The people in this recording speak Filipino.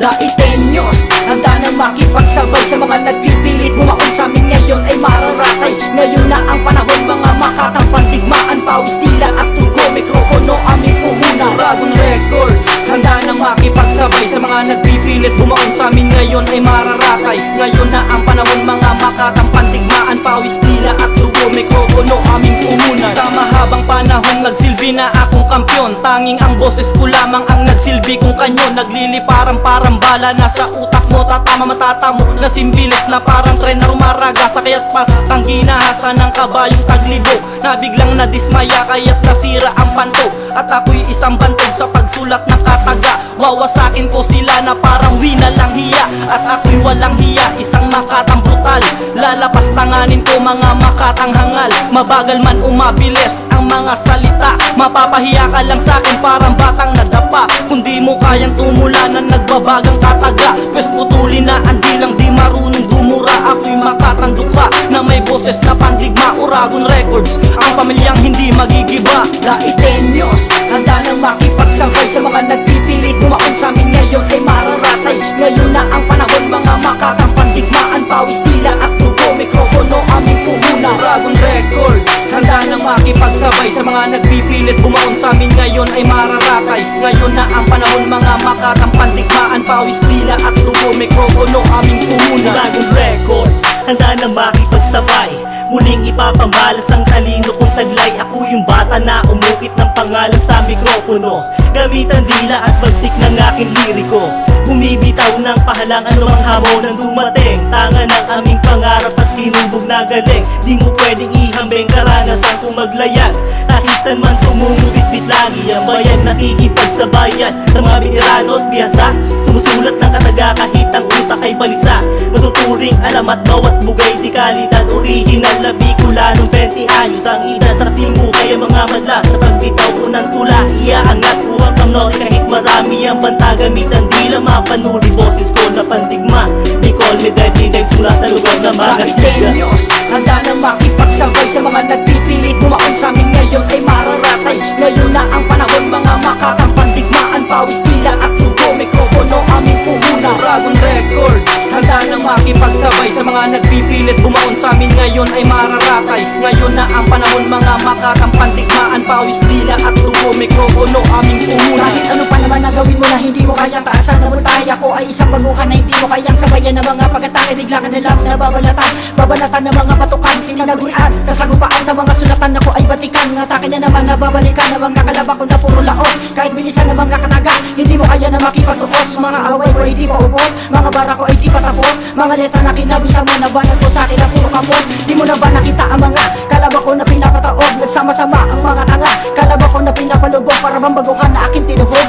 Daitenyos, handa nang makipagsabay sa mga nagpipilit bumaon sa amin ngayon ay mararatay. Ngayon na ang panahon, mga makatang pandigmaan, pawis tila at tugo, mikropono aming puhunan. Dragon Records, handa nang makipagsabay sa mga nagpipilit bumaon sa amin ngayon ay mararatay. Ngayon na ang panahon, mga makatang pandigmaan, pawis tila at tugo, mikropono aming puhunan. Sa mahabang panahon nagsilbi na akong kampyon, tanging ang boses ko lamang ang nagsilbi kong kanyo. Nagliliparang parang bala, nasa utak mo, tatama matatamo na simbilis na parang tren na rumaraga. Sa kaya't parang ginahasa ng kabayong taglibo, na biglang nadismaya kaya't nasira ang panto. At ako'y isang bantog sa pagsulat ng kataga, wawasakin ko sila na parang wina lang hiya. At ako'y walang hiya, isang makatang brutal, lalapas tanganin ko mga makatang hangal. Mabagal man umabilis ang mga salita, mapapahiya ka lang sa'kin parang batang nadapa. Kung di mo kayang tumulanan nagbabagang kataga, pwes putulin na ang dilang di marunong dumura. Ako'y makatang dukha na may boses na pandigma, Dragon Records, ang pamilyang hindi magigiba. Daitenyos, handa nang makipagsabay sa mga nagpipilit bumaon sa amin ngayon ay mararatay. Ngayon na ang panahon, mga makatang pandigmaan, pawis tila at tugo, mikropono aming puhunan. Dragon Records, handa nang makipagsabay sa mga nagpipilit bumaon sa amin ngayon ay mararatay. Ngayon na ang panahon, mga makatang pandigmaan, pawis tila at tugo, mikropono aming puhunan. Dragon Records, handa na makipagsabay, muling ipapamalas ang talino kong taglay. Ako yung bata na umukit ng pangalan sa mikropono, gamit ang dila at bagsik ng aking liriko. Bumibitaw ng pahalang anumang hamon ang dumating, tanga ng aming pangarap at tinubog na galing. Di mo pwedeng ihambing karanasan kung maglayag, kahit saan man tumumubit-bit lagi ang bayan nakikipagsabayan. Sa mga veterano at bihasa, sumusulat ng kataga kahit ang utak ay balisa. Matuturing alamat bawat bugay di kalidad, original na Bicolanong 20 anyos ang edad. Sa kasimukay ang mga madla sa pagbitaw ko ng tula, iaangat ko ang kamnori kahit marami ang banta. Gamit ang dila mapanuri, boses ko na pandigma. They call me Deadly Knives mula sa lugar na magasiga. Daitenyos, handa nang makipagsabay sa mga nagpipilit bumaon sa amin ngayon ay mararatay. Ngayon na ang panahon, mga makatang pandigmaan, pawis tila at tugo, mikropono aming puhunan. Dragon Records, handa nang makipagsabay sa mga nagpipilit bumaon sa amin ngayon ay mararatay. Ngayon na ang panahon, mga makatang pandigmaan, pawis tila at tugo, mikropono aming puhunan. Kahit ano pa naman na gawin mo na hindi mo kayang taasan, nabuntay ako ay isang baguhan na hindi mo kayang sabayan ng mga pag-atake. Bigla ka na lang nababalatan, babalatan ng mga patukan, tinagurian sa sagupaan sa mga sulatan. Ako ay batikan, atake na naman nababalikan ng mga kalabak ko na puro laon. Kahit bilisan ng mga kataga, hindi mo kaya na makipagtukos. Mga away ko hindi pa ubos, mga bara ko ay di pa tapos. Mga letra na kinabisa mo na banat ko sa akin na puro kapos. Di mo na ba nakita ang mga kalabak ko na pinapataog? Nagsama-sama ang mga tanga, kalabak ko na pinapalubog para bang baguhan na aking tinuhog.